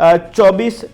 24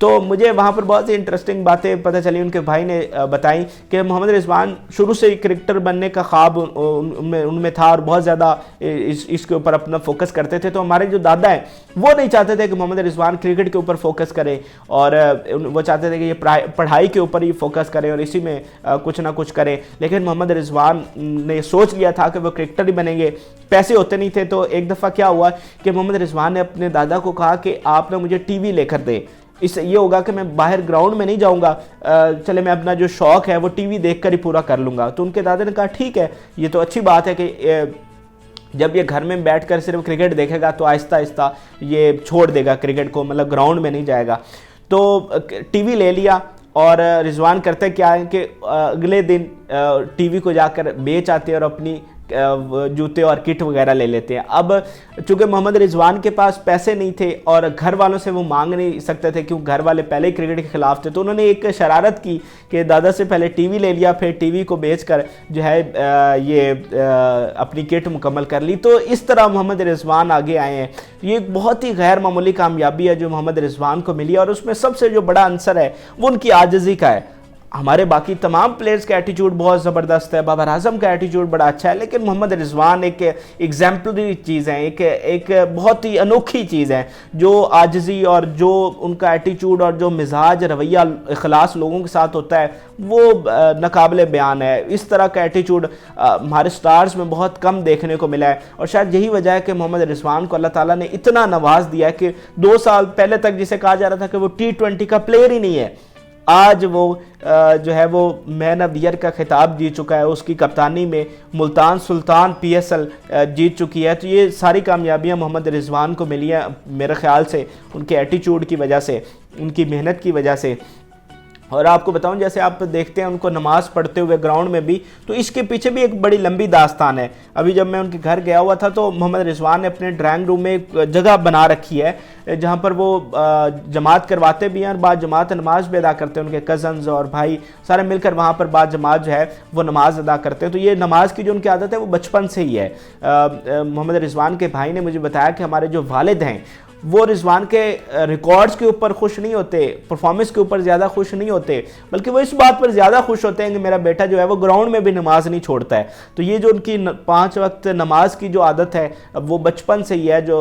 تو مجھے وہاں پر بہت سی انٹرسٹنگ باتیں پتہ چلی، ان کے بھائی نے بتائیں کہ محمد رضوان شروع سے ہی کرکٹر بننے کا خواب ان میں تھا اور بہت زیادہ اس کے اوپر اپنا فوکس کرتے تھے. تو ہمارے جو دادا ہیں وہ نہیں چاہتے تھے کہ محمد رضوان کرکٹ کے اوپر فوکس کرے، اور وہ چاہتے تھے کہ یہ پڑھائی کے اوپر ہی فوکس کرے اور اسی میں کچھ نہ کچھ کرے. لیکن محمد رضوان نے سوچ لیا تھا کہ وہ کرکٹر ہی بنیں گے، پیسے ہوتے نہیں تھے. تو ایک دفعہ کیا ہوا کہ محمد رضوان نے اپنے دادا کو کہا کہ آپ نے مجھے ٹی وی لے کر دے، اس سے یہ ہوگا کہ میں باہر گراؤنڈ میں نہیں جاؤں گا، چلے میں اپنا جو شوق ہے وہ ٹی وی دیکھ کر ہی پورا کر لوں گا. تو ان کے دادا نے کہا ٹھیک ہے، یہ تو اچھی بات ہے کہ جب یہ گھر میں بیٹھ کر صرف کرکٹ دیکھے گا تو آہستہ آہستہ یہ چھوڑ دے گا کرکٹ کو، مطلب گراؤنڈ میں نہیں جائے گا. تو ٹی وی لے لیا، اور رضوان کرتے کیا ہے کہ اگلے دن ٹی وی کو جا کر بیچ آتے اور اپنی جوتے اور کٹ وغیرہ لے لیتے ہیں. اب چونکہ محمد رضوان کے پاس پیسے نہیں تھے اور گھر والوں سے وہ مانگ نہیں سکتے تھے کیونکہ گھر والے پہلے ہی کرکٹ کے خلاف تھے، تو انہوں نے ایک شرارت کی کہ دادا سے پہلے ٹی وی لے لیا، پھر ٹی وی کو بیچ کر جو ہے یہ اپنی کٹ مکمل کر لی. تو اس طرح محمد رضوان آگے آئے ہیں. یہ ایک بہت ہی غیر معمولی کامیابی ہے جو محمد رضوان کو ملی، اور اس میں سب سے جو بڑا عنصر ہے وہ ان کی عاجزی کا ہے. ہمارے باقی تمام پلیئرز کا ایٹیچیوڈ بہت زبردست ہے، بابر اعظم کا ایٹیچیوڈ بڑا اچھا ہے، لیکن محمد رضوان ایک ایگزامپلری چیز ہے، ایک بہت ہی انوکھی چیز ہے. جو عاجزی اور جو ان کا ایٹیچیوڈ اور جو مزاج رویہ اخلاص لوگوں کے ساتھ ہوتا ہے وہ ناقابل بیان ہے. اس طرح کا ایٹیچیوڈ ہمارے سٹارز میں بہت کم دیکھنے کو ملا ہے، اور شاید یہی وجہ ہے کہ محمد رضوان کو اللہ تعالیٰ نے اتنا نواز دیا ہے کہ 2 سال پہلے تک جسے کہا جا رہا تھا کہ وہ T20 کا پلیئر ہی نہیں ہے، آج وہ جو ہے وہ مین آف دی ایئر کا خطاب جیت چکا ہے. اس کی کپتانی میں ملتان سلطان PSL جیت چکی ہے. تو یہ ساری کامیابیاں محمد رضوان کو ملی ہیں میرے خیال سے ان کے ایٹیچیوڈ کی وجہ سے، ان کی محنت کی وجہ سے. اور آپ کو بتاؤں جیسے آپ دیکھتے ہیں ان کو نماز پڑھتے ہوئے گراؤنڈ میں بھی، تو اس کے پیچھے بھی ایک بڑی لمبی داستان ہے. ابھی جب میں ان کے گھر گیا ہوا تھا تو محمد رضوان نے اپنے ڈرائنگ روم میں ایک جگہ بنا رکھی ہے جہاں پر وہ جماعت کرواتے بھی ہیں اور بعد جماعت نماز بھی ادا کرتے ہیں. ان کے کزنز اور بھائی سارے مل کر وہاں پر بعد جماعت جو ہے وہ نماز ادا کرتے ہیں. تو یہ نماز کی جو ان کی عادت ہے وہ بچپن سے ہی ہے. محمد رضوان کے بھائی نے مجھے بتایا کہ ہمارے جو والد ہیں وہ رضوان کے ریکارڈز کے اوپر خوش نہیں ہوتے، پرفارمنس کے اوپر زیادہ خوش نہیں ہوتے، بلکہ وہ اس بات پر زیادہ خوش ہوتے ہیں کہ میرا بیٹا جو ہے وہ گراؤنڈ میں بھی نماز نہیں چھوڑتا ہے. تو یہ جو ان کی 5 وقت نماز کی جو عادت ہے وہ بچپن سے ہی ہے، جو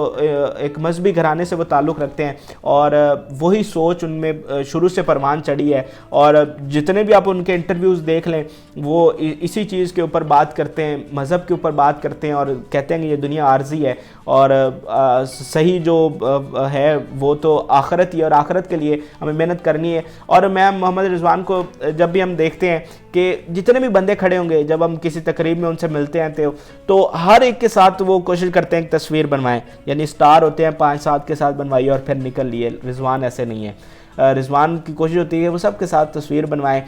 ایک مذہبی گھرانے سے وہ تعلق رکھتے ہیں، اور وہی سوچ ان میں شروع سے پروان چڑھی ہے. اور جتنے بھی آپ ان کے انٹرویوز دیکھ لیں وہ اسی چیز کے اوپر بات کرتے ہیں، مذہب کے اوپر بات کرتے ہیں، اور کہتے ہیں کہ یہ دنیا عارضی ہے اور صحیح جو ہے وہ تو آخرت ہی، اور آخرت کے لیے ہمیں محنت کرنی ہے. اور میں محمد رضوان کو جب بھی ہم دیکھتے ہیں کہ جتنے بھی بندے کھڑے ہوں گے، جب ہم کسی تقریب میں ان سے ملتے ہیں تو ہر ایک کے ساتھ وہ کوشش کرتے ہیں کہ تصویر بنوائیں. یعنی سٹار ہوتے ہیں 5-7 کے ساتھ بنوائی اور پھر نکل لیے. رضوان ایسے نہیں ہے. رضوان کی کوشش ہوتی ہے کہ وہ سب کے ساتھ تصویر بنوائیں.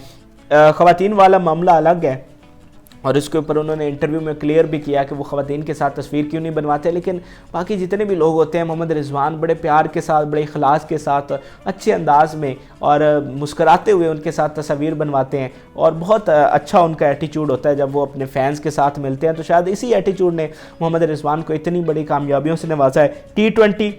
خواتین والا معاملہ الگ ہے، اور اس کے اوپر انہوں نے انٹرویو میں کلیئر بھی کیا کہ وہ خواتین کے ساتھ تصویر کیوں نہیں بنواتے. لیکن باقی جتنے بھی لوگ ہوتے ہیں محمد رضوان بڑے پیار کے ساتھ، بڑے اخلاص کے ساتھ، اچھے انداز میں اور مسکراتے ہوئے ان کے ساتھ تصویر بنواتے ہیں. اور بہت اچھا ان کا ایٹیچیوڈ ہوتا ہے جب وہ اپنے فینس کے ساتھ ملتے ہیں. تو شاید اسی ایٹیچیوڈ نے محمد رضوان کو اتنی بڑی کامیابیوں سے نوازا ہے. T20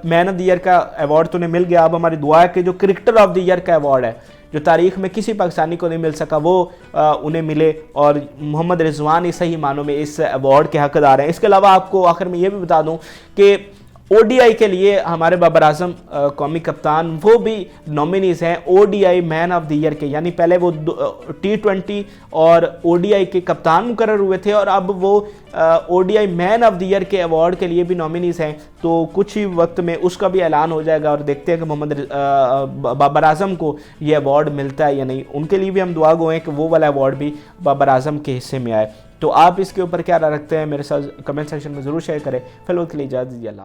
man of the year کا ایوارڈ تو انہیں مل گیا. اب ہماری دعا ہے کہ جو کرکٹر آف دی ایئر کا ایوارڈ ہے جو تاریخ میں کسی پاکستانی کو نہیں مل سکا وہ انہیں ملے، اور محمد رضوان ہی صحیح معنوں میں اس ایوارڈ کے حقدار ہیں. اس کے علاوہ آپ کو آخر میں یہ بھی بتا دوں کہ ODI کے لیے ہمارے بابر اعظم قومی کپتان وہ بھی نومینیز ہیں ODI man of the year کے. یعنی پہلے وہ T20 اور ODI کے کپتان مقرر ہوئے تھے، اور اب وہ ODI man of the year کے ایوارڈ کے لیے بھی نومینیز ہیں. تو کچھ ہی وقت میں اس کا بھی اعلان ہو جائے گا، اور دیکھتے ہیں کہ بابر اعظم کو یہ ایوارڈ ملتا ہے یا نہیں. ان کے لیے بھی ہم دعا گو ہیں کہ وہ والا ایوارڈ بھی بابر اعظم کے حصے میں آئے. تو آپ اس کے اوپر کیا رائے رکھتے ہیں میرے ساتھ کمنٹ سیکشن میں ضرور شیئر کریں. فی الوقت کے لیے اجازت دیجیے. اللہ